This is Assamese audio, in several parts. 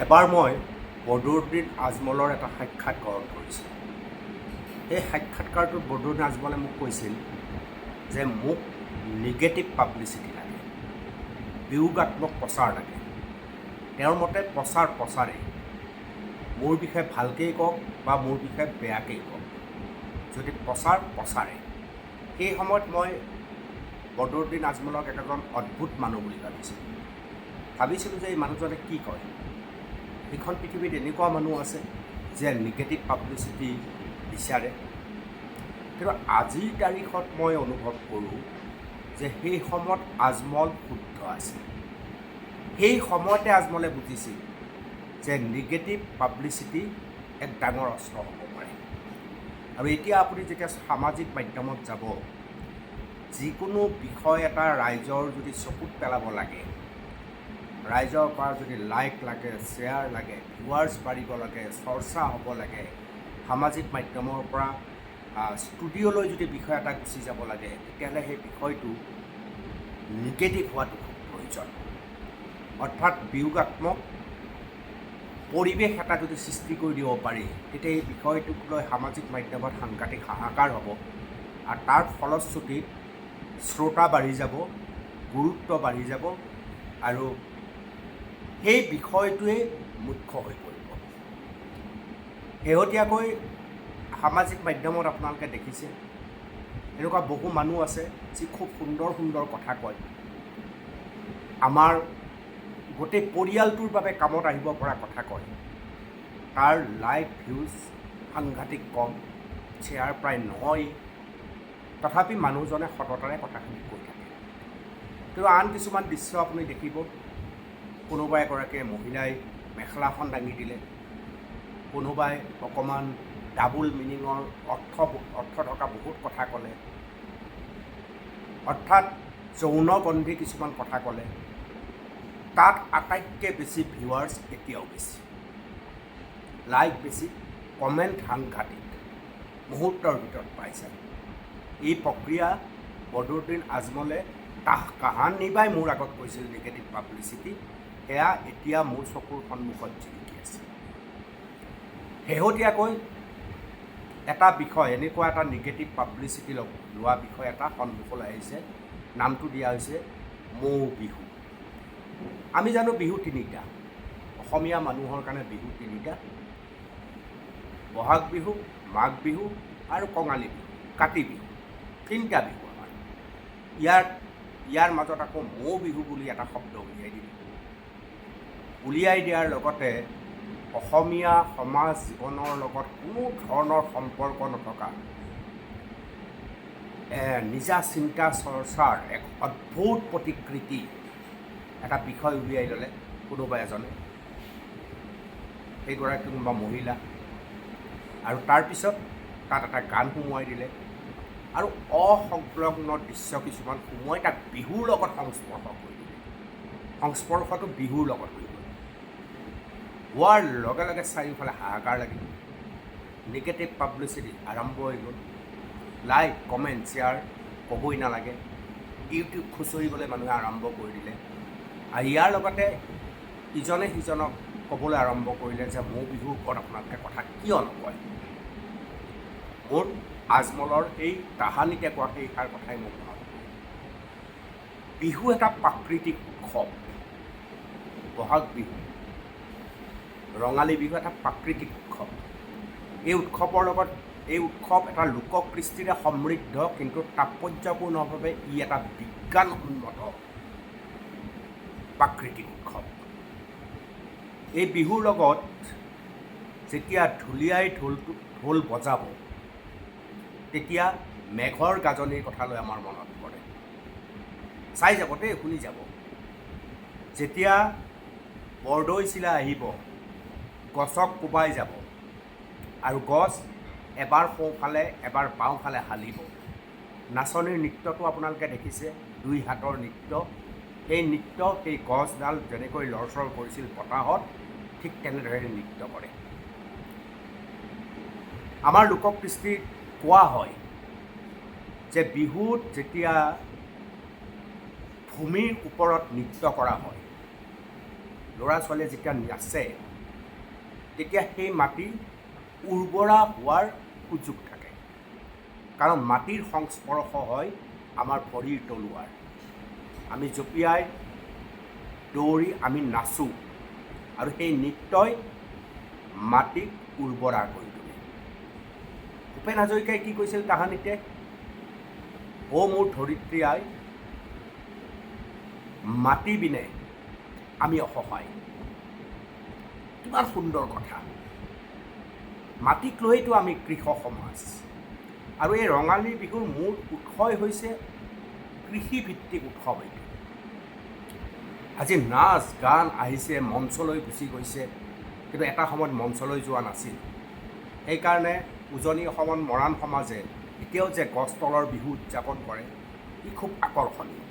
এবাৰ মই বদৰুদ্দিন আজমলৰ এটা সাক্ষাৎ গ্ৰহণ কৰিছিলোঁ। সেই সাক্ষাৎকাৰটোত বদৰুদ্দিন আজমলে মোক কৈছিল যে মোক নিগেটিভ পাব্লিচিটি লাগে, বিয়োগাত্মক প্ৰচাৰ লাগে। তেওঁৰ মতে প্ৰচাৰেই মোৰ বিষয়ে ভালকেই কওক বা মোৰ বিষয়ে বেয়াকেই কওক, যদি প্ৰচাৰে। সেই সময়ত মই বদৰুদ্দিন আজমলক এজন অদ্ভুত মানুহ বুলি ভাবিছিলোঁ যে এই মানুহজনে কি কয়। এইখন পৃথিৱীত এনেকুৱা মানুহ আছে যে নিগেটিভ পাব্লিচিটি বিচাৰে, কিন্তু আজিৰ তাৰিখত মই অনুভৱ কৰোঁ যে সেই সময়ত আজমল শুদ্ধ আছিল। সেই সময়তে আজমলে বুজিছিল যে নিগেটিভ পাব্লিচিটি এক ডাঙৰ অস্ত্ৰ হ'ব পাৰে। আৰু এতিয়া আপুনি যেতিয়া সামাজিক মাধ্যমত যাব, যিকোনো বিষয় এটা ৰাইজৰ যদি চকুত পেলাব লাগে, ৰাইজৰ পৰা যদি লাইক লাগে, শ্বেয়াৰ লাগে, ভিউৱাৰ্ছ বাঢ়িব লাগে, চৰ্চা হ'ব লাগে, সামাজিক মাধ্যমৰ পৰা ষ্টুডিঅ'লৈ যদি বিষয় এটা গুচি যাব লাগে, তেতিয়াহ'লে সেই বিষয়টো নিগেটিভ হোৱাটো খুব প্ৰয়োজন। অৰ্থাৎ বিয়োগাত্মক পৰিৱেশ এটা যদি সৃষ্টি কৰি দিব পাৰি, তেতিয়া এই বিষয়টোক লৈ সামাজিক মাধ্যমত সাংঘাতিক হাহাকাৰ হ'ব, আৰু তাৰ ফলশ্ৰুতিত শ্ৰোতা বাঢ়ি যাব, গুৰুত্ব বাঢ়ি যাব, আৰু সেই বিষয়টোৱে মুখ্য হৈ পৰিব। শেহতীয়াকৈ সামাজিক মাধ্যমত আপোনালোকে দেখিছে, এনেকুৱা বহু মানুহ আছে যি খুব সুন্দৰ সুন্দৰ কথা কয়, আমাৰ গোটেই পৰিয়ালটোৰ বাবে কামত আহিব পৰা কথা কয়, তাৰ লাইক ভিউজ সাংঘাতিক কম, শ্বেয়াৰ প্ৰায় নহয়, তথাপি মানুহজনে সততাৰে কথাখিনি কৈ থাকে। কিন্তু আন কিছুমান দৃশ্য আপুনি দেখিব, কোনোবা এগৰাকীয়ে মহিলাই মেখেলাখন দাঙি দিলে, কোনোবাই অকণমান ডাবুল মিনিঙৰ অৰ্থ থকা বহুত কথা ক'লে, অৰ্থাৎ যৌনগন্ধি কিছুমান কথা ক'লে, তাত আটাইতকৈ বেছি ভিউৱাৰ্ছ এতিয়াও বেছি, লাইক বেছি, কমেণ্ট সাংঘাতিক, মুহূৰ্তৰ ভিতৰত পাই যায়। এই প্ৰক্ৰিয়া বদৰুদ্দিন আজমলে কাহানিবাই মোৰ আগত কৈছিল নিগেটিভ পাব্লিচিটি, সেয়া এতিয়া মোৰ চকুৰ সন্মুখত জিলিকি আছে। শেহতীয়াকৈ এটা বিষয়, এনেকুৱা এটা নিগেটিভ পাব্লিচিটি লোৱা বিষয় এটা সন্মুখলৈ আহিছে, নামটো দিয়া হৈছে মৌ বিহু। আমি জানো বিহু তিনিটা, অসমীয়া মানুহৰ কাৰণে বিহু তিনিটা: বহাগ বিহু, মাঘ বিহু আৰু কঙালী বিহু, কাতি বিহু, তিনিটা বিহু আমাৰ। ইয়াৰ মাজত আকৌ মৌ বিহু বুলি এটা শব্দ উলিয়াই দিয়াৰ লগতে অসমীয়া সমাজ জীৱনৰ লগত কোনো ধৰণৰ সম্পৰ্ক নথকা নিজা চিন্তা চৰ্চাৰ এক অদ্ভুত প্ৰতিকৃতি এটা বিষয় উলিয়াই ল'লে কোনোবা এজনে, সেইগৰাকী কোনোবা মহিলা, আৰু তাৰপিছত তাত এটা গান সোমোৱাই দিলে, আৰু অসংলগ্ন দৃশ্য কিছুমান সোমোৱাই তাক বিহুৰ লগত সংস্পৰ্শ কৰি দিলে। সংস্পৰ্শটো বিহুৰ লগত হৈ গ'ল। হোৱাৰ লগে লগে চাৰিওফালে হাহাকাৰ লাগিল, নিগেটিভ পাব্লিচিটি আৰম্ভ হৈ গ'ল, লাইক, কমেণ্ট, শ্বেয়াৰ ক'বই নালাগে, ইউটিউব খুচৰিবলৈ মানুহে আৰম্ভ কৰি দিলে, আৰু ইয়াৰ লগতে ইজনে সিজনক ক'বলৈ আৰম্ভ কৰিলে যে মৌ বিহুৰ ওপৰত আপোনালোকে কথা কিয় নকয়। মোৰ আজমলৰ সেই তাহানিতে কোৱা সেইষাৰ কথাই মোক মনত পৰে। বিহু এটা প্ৰাকৃতিক উৎসৱ, বহাগ বিহু, ৰঙালী বিহু এটা প্ৰাকৃতিক উৎসৱ। এই উৎসৱ এটা লোককৃষ্টিৰে সমৃদ্ধ, কিন্তু তাৎপৰ্যপূৰ্ণভাৱে ই এটা বিজ্ঞানসন্মত প্ৰাকৃতিক উৎসৱ। এই বিহুৰ লগত যেতিয়া ঢুলীয়াই ঢোল বজাব, তেতিয়া মেঘৰ গাজনিৰ কথালৈ আমাৰ মনত পৰে। চাই যাব দেই, শুনি যাব। যেতিয়া বৰদৈচিলা আহিব, গছক কোবাই যাব, আৰু গছ এবাৰ সোঁফালে এবাৰ বাওঁফালে হালিব। নাচনীৰ নৃত্যটো আপোনালোকে দেখিছে, দুই হাতৰ নৃত্য। সেই নৃত্য, সেই গছডাল যেনেকৈ লৰচৰ কৰিছিল বতাহত, ঠিক তেনেদৰে নৃত্য কৰে। আমাৰ লোককৃষ্টিত কোৱা হয় যে বিহুত যেতিয়া ভূমিৰ ওপৰত নৃত্য কৰা হয়, ল'ৰা ছোৱালীয়ে যেতিয়া নাচে তেতিয়া সেই মাটি উৰ্বৰা হোৱাৰ সুযোগ থাকে, কাৰণ মাটিৰ সংস্পৰ্শ হয় আমাৰ ভৰিৰ তলুৱাৰ। আমি জঁপিয়াই দৌৰি আমি নাচোঁ আৰু সেই নৃত্যই মাটিক উৰ্বৰা কৰি তোলে। ভূপেন হাজৰিকাই কি কৈছিল তাহানিতে, অ' মোৰ ধৰিত্ৰী আই, মাটি বিনে আমি অসহায়। কিমান সুন্দৰ কথা। মাটিক লৈতো আমি কৃষক সমাজ, আৰু এই ৰঙালী বিহুৰ মূল উৎসই হৈছে কৃষিভিত্তিক উৎসৱ। এইটো আজি নাচ গান আহিছে, মঞ্চলৈ গুচি গৈছে, কিন্তু এটা সময়ত মঞ্চলৈ যোৱা নাছিল। সেইকাৰণে উজনি অসমত মৰাণ সমাজে এতিয়াও যে গছ তলৰ বিহু উদযাপন কৰে, ই খুব আকৰ্ষণীয়।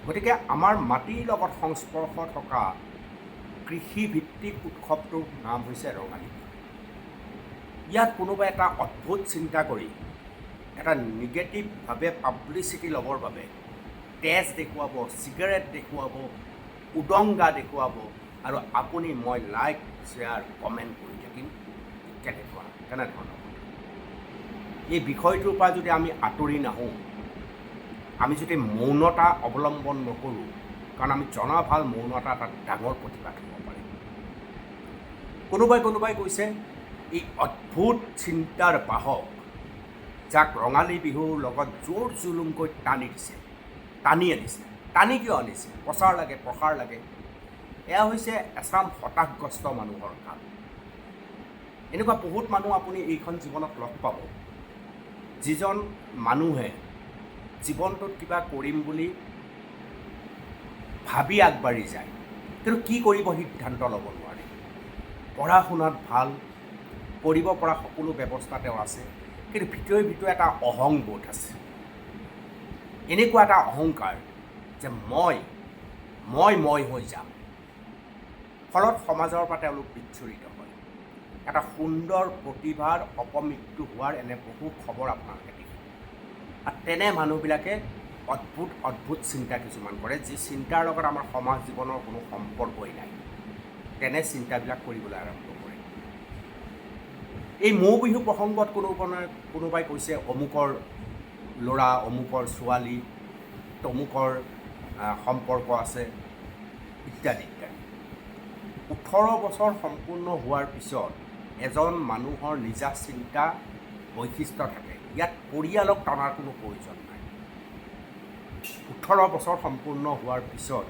গতিকে আমাৰ মাটিৰ লগত সংস্পৰ্শ থকা কৃষিভিত্তিক উৎসৱটোৰ নাম হৈছে ৰঙালী বিহু। ইয়াত কোনোবাই এটা অদ্ভুত চিন্তা কৰি এটা নিগেটিভভাৱে পাব্লিচিটি ল'বৰ বাবে তেজ দেখুৱাব, চিগাৰেট দেখুৱাব, উদংগা দেখুৱাব, আৰু আপুনি মই লাইক শ্বেয়াৰ কমেণ্ট কৰি থাকিম। কেনেধৰণৰ এই বিষয়টোৰ পৰা যদি আমি আঁতৰি নাহোঁ, আমি যদি মৌনতা অৱলম্বন নকৰোঁ, কাৰণ আমি জনা ভাল মৌনতা এটা ডাঙৰ প্ৰতিবাদ হ'ব পাৰে। কোনোবাই কৈছে এই অদ্ভুত চিন্তাৰ বাহক যাক ৰঙালী বিহুৰ লগত জোৰ জুলুমকৈ টানি আনিছে। টানি কিয় আনিছে? প্ৰচাৰ লাগে, প্ৰসাৰ লাগে। এয়া হৈছে এচাম হতাশগ্ৰস্ত মানুহৰ কাম। এনেকুৱা বহুত মানুহ আপুনি এইখন জীৱনত লগ পাব, যিজন মানুহে জীৱনটোত কিবা কৰিম বুলি ভাবি আগবাঢ়ি যায়, কিন্তু কি কৰিব সিদ্ধান্ত ল'ব নোৱাৰে। পঢ়া শুনাত ভাল, কৰিব পৰা সকলো ব্যৱস্থা তেওঁ আছে, কিন্তু ভিতৰে এটা অহংবোধ আছে। এনেকুৱা এটা অহংকাৰ যে মই হৈ যাম। ফলত সমাজৰ পৰা তেওঁলোক বিচ্ছুৰিত হয়। এটা সুন্দৰ প্ৰতিভাৰ অপমৃত্যু হোৱাৰ এনে বহু খবৰ আপোনালোকে দেখিব। আৰু তেনে মানুহবিলাকে অদ্ভুত চিন্তা কিছুমান কৰে, যি চিন্তাৰ লগত আমাৰ সমাজ জীৱনৰ কোনো সম্পৰ্কই নাই। তেনে চিন্তাবিলাক কৰিবলৈ আৰম্ভ কৰে। এই মৌ বিহু প্ৰসংগত কোনোবাই কৈছে অমুকৰ ল'ৰা, অমুকৰ ছোৱালী, তমুকৰ সম্পৰ্ক আছে, ইত্যাদি। 18 বছৰ সম্পূৰ্ণ হোৱাৰ পিছত এজন মানুহৰ নিজা চিন্তা বৈশিষ্ট্য থাকে। ইয়াত পৰিয়ালক টনাৰ কোনো প্ৰয়োজন নাই। 18 বছৰ সম্পূৰ্ণ হোৱাৰ পিছত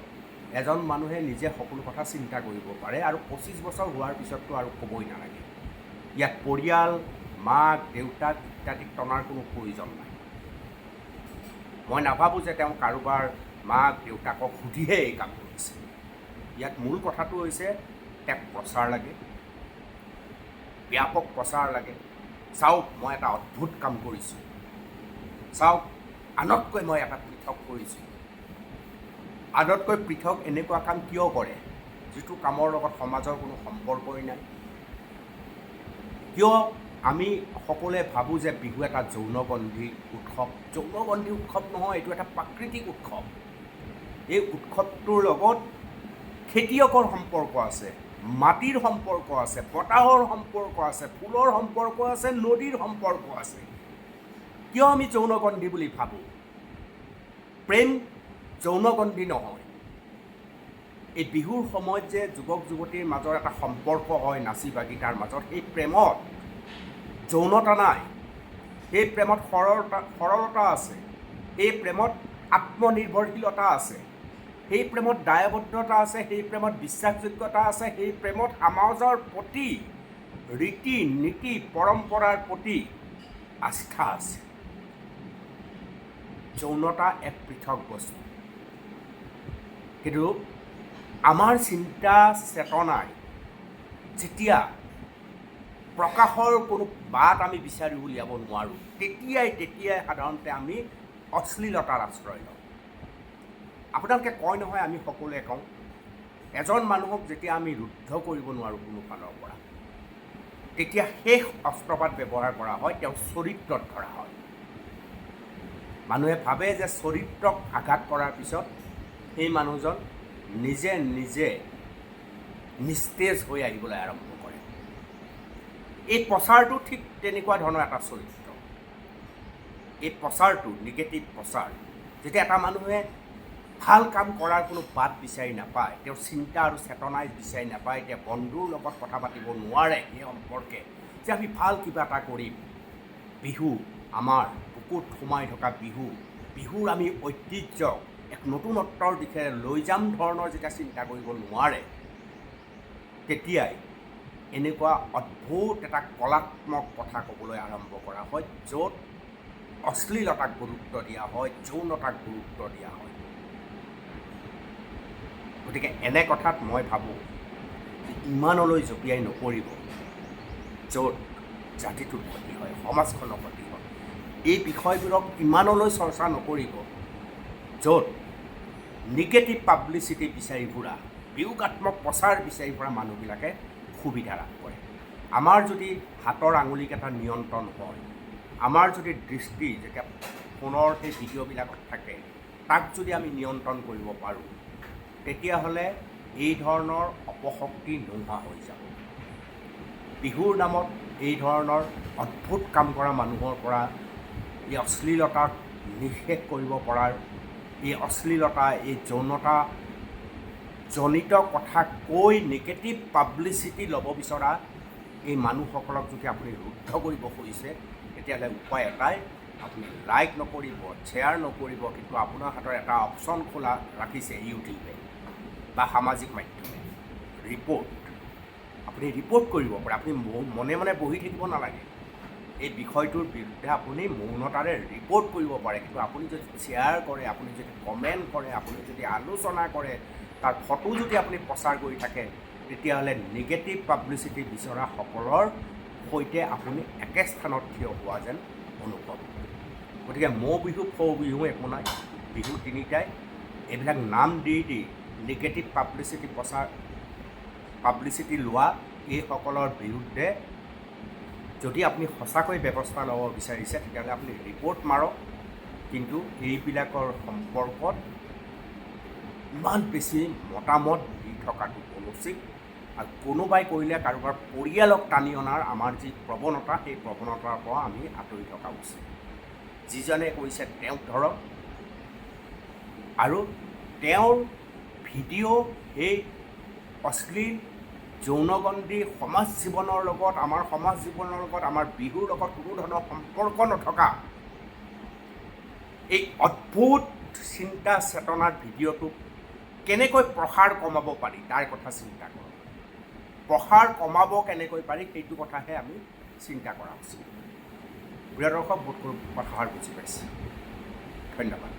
এজন মানুহে নিজে সকলো কথা চিন্তা কৰিব পাৰে, আৰু 25 বছৰ হোৱাৰ পিছততো আৰু ক'বই নালাগে। ইয়াত পৰিয়াল, মাক দেউতাক ইত্যাদিক টনাৰ কোনো প্ৰয়োজন নাই। মই নাভাবোঁ যে তেওঁ কাৰোবাৰ মাক দেউতাকক সুধিহে এই কাম কৰিছে। ইয়াত মূল কথাটো হৈছে তেওঁক প্ৰচাৰ লাগে, ব্যাপক প্ৰচাৰ লাগে। চাওক মই এটা অদ্ভুত কাম কৰিছোঁ, চাওক আনতকৈ মই এটা পৃথক কৰিছোঁ। আনতকৈ পৃথক এনেকুৱা কাম কিয় কৰে, যিটো কামৰ লগত সমাজৰ কোনো সম্পৰ্কই নাই? কিয় আমি সকলোৱে ভাবোঁ যে বিহু এটা যৌনগন্ধি উৎসৱ? যৌনগন্ধি উৎসৱ নহয়, এইটো এটা প্ৰাকৃতিক উৎসৱ। এই উৎসৱটোৰ লগত খেতিয়কৰ সম্পৰ্ক আছে, মাটিৰ সম্পৰ্ক আছে, বতাহৰ সম্পৰ্ক আছে, ফুলৰ সম্পৰ্ক আছে, নদীৰ সম্পৰ্ক আছে। কিয় আমি যৌনগন্ধি বুলি ভাবোঁ? প্ৰেম যৌনগন্ধি নহয়। এই বিহুৰ সময়ত যে যুৱক যুৱতীৰ মাজৰ এটা সম্পৰ্ক হয় নাচি বাগি, তাৰ মাজত সেই প্ৰেমত যৌনতা নাই। সেই প্ৰেমত সৰলতা আছে, সেই প্ৰেমত আত্মনিৰ্ভৰশীলতা আছে, সেই প্ৰেমত দায়বদ্ধতা আছে, সেই প্ৰেমত বিশ্বাসযোগ্যতা আছে, সেই প্ৰেমত সমাজৰ প্ৰতি, ৰীতি নীতি পৰম্পৰাৰ প্ৰতি আস্থা আছে। যৌনতা এক পৃথক বস্তু, কিন্তু আমাৰ চিন্তা চেতনাই যেতিয়া প্ৰকাশৰ কোনো বাট আমি বিচাৰি উলিয়াব নোৱাৰোঁ, তেতিয়াই সাধাৰণতে আমি অশ্লীলতাৰ আশ্ৰয় লওঁ। আপোনালোকে কয় নহয়, আমি সকলোৱে কওঁ, এজন মানুহক যেতিয়া আমি ৰুদ্ধ কৰিব নোৱাৰোঁ কোনো ফালৰ পৰা, তেতিয়া শেষ অস্ত্ৰপাত ব্যৱহাৰ কৰা হয়, তেওঁ চৰিত্ৰত ধৰা হয়। মানুহে ভাবে যে চৰিত্ৰক আঘাত কৰাৰ পিছত সেই মানুহজন নিজে নিজে নিস্তেজ হৈ আহিবলৈ আৰম্ভ কৰে। এই প্ৰচাৰটো ঠিক তেনেকুৱা ধৰণৰ এটা চৰিত্ৰ। এই প্ৰচাৰটো নিগেটিভ প্ৰচাৰ, যেতিয়া এটা মানুহে ভাল কাম কৰাৰ কোনো বাট বিচাৰি নাপায়, তেওঁৰ চিন্তা আৰু চেতনাই বিচাৰি নাপায়, এতিয়া বন্ধুৰ লগত কথা পাতিব নোৱাৰে সেই সম্পৰ্কে যে আমি ভাল কিবা এটা কৰিম, বিহু আমাৰ বুকুত সোমাই থকা বিহুৰ আমি ঐতিহ্যক এক নতুনত্বৰ দিশে লৈ যাম ধৰণৰ যেতিয়া চিন্তা কৰিব নোৱাৰে, তেতিয়াই এনেকুৱা অদ্ভুত এটা কলাত্মক কথা ক'বলৈ আৰম্ভ কৰা হয়, য'ত অশ্লীলতাক গুৰুত্ব দিয়া হয়, যৌনতাক গুৰুত্ব দিয়া হয়। গতিকে এনে কথাত মই ভাবোঁ যে ইমানলৈ জঁপিয়াই নপৰিব, য'ত জাতিটোৰ ক্ষতি হয়, সমাজখনৰ ক্ষতি হয়। এই বিষয়বোৰক ইমানলৈ চৰ্চা নকৰিব, য'ত নিগেটিভ পাব্লিচিটি বিচাৰি ফুৰা, বিয়োগাত্মক প্ৰচাৰ বিচাৰি ফুৰা মানুহবিলাকে সুবিধা লাভ কৰে। আমাৰ যদি হাতৰ আঙুলিকেইটা নিয়ন্ত্ৰণ হয়, আমাৰ যদি দৃষ্টি যেতিয়া ফোনৰ সেই ভিডিঅ'বিলাকত থাকে, তাক যদি আমি নিয়ন্ত্ৰণ কৰিব পাৰোঁ, তেতিয়াহ'লে এই ধৰণৰ অপশক্তি নোহোৱা হৈ যাব। বিহুৰ নামত এই ধৰণৰ অদ্ভুত কাম কৰা মানুহৰ পৰা এই অশ্লীলতাক নিষেধ কৰিব পৰাৰ, এই অশ্লীলতা, এই যৌনতা জনিত কথা কৈ নিগেটিভ পাব্লিচিটি ল'ব বিচৰা এই মানুহসকলক যদি আপুনি ৰুদ্ধ কৰিব খুজিছে, তেতিয়াহ'লে উপায় এটাই, আপুনি লাইক নকৰিব, শ্বেয়াৰ নকৰিব, কিন্তু আপোনাৰ হাতৰ এটা অপশ্যন খোলা ৰাখিছে ইউটিউবে বা সামাজিক মাধ্যমে, ৰিপৰ্ট। আপুনি ৰিপৰ্ট কৰিব পাৰে, আপুনি মনে মনে বহি থাকিব নালাগে। এই বিষয়টোৰ বিৰুদ্ধে আপুনি মৌনতাৰে ৰিপৰ্ট কৰিব পাৰে, কিন্তু আপুনি যদি শ্বেয়াৰ কৰে, আপুনি যদি কমেণ্ট কৰে, আপুনি যদি আলোচনা কৰে, তাৰ ফটো যদি আপুনি প্ৰচাৰ কৰি থাকে, তেতিয়াহ'লে নিগেটিভ পাব্লিচিটি বিচৰাসকলৰ সৈতে আপুনি একে স্থানত থিয় হোৱা যেন অনুভৱ। গতিকে মৌ বিহু ফৌ বিহু একো নাই, বিহু তিনিটাই। এইবিলাক নাম দি নিগেটিভ পাব্লিচিটি লোৱা এইসকলৰ বিৰুদ্ধে যদি আপুনি সঁচাকৈ ব্যৱস্থা ল'ব বিচাৰিছে, তেতিয়াহ'লে আপুনি ৰিপৰ্ট মাৰক। কিন্তু এইবিলাকৰ সম্পৰ্কত ইমান বেছি মতামত দি থকাটো অনুচিত, আৰু কোনোবাই কৰিলে কাৰোবাৰ পৰিয়ালক টানি অনাৰ আমাৰ যি প্ৰৱণতা, সেই প্ৰৱণতাৰ পৰা আমি আঁতৰি থকা উচিত। যিজনে কৰিছে তেওঁক ধৰক, আৰু তেওঁৰ ভিডিঅ' এই অশ্লীল যৌনগন্ধি সমাজ জীৱনৰ লগত, আমাৰ সমাজ জীৱনৰ লগত, আমাৰ বিহুৰ লগত কোনো ধৰণৰ সম্পৰ্ক নথকা এই অদ্ভুত চিন্তা চেতনাৰ ভিডিঅ'টোক কেনেকৈ প্ৰসাৰ কমাব পাৰি তাৰ কথা চিন্তা কৰক। প্ৰসাৰ কমাব কেনেকৈ পাৰি সেইটো কথাহে আমি চিন্তা কৰা উচিত। প্ৰিয় দৰ্শক, বোধ কৰোঁ কথাষাৰ বুজি পাইছে। ধন্যবাদ।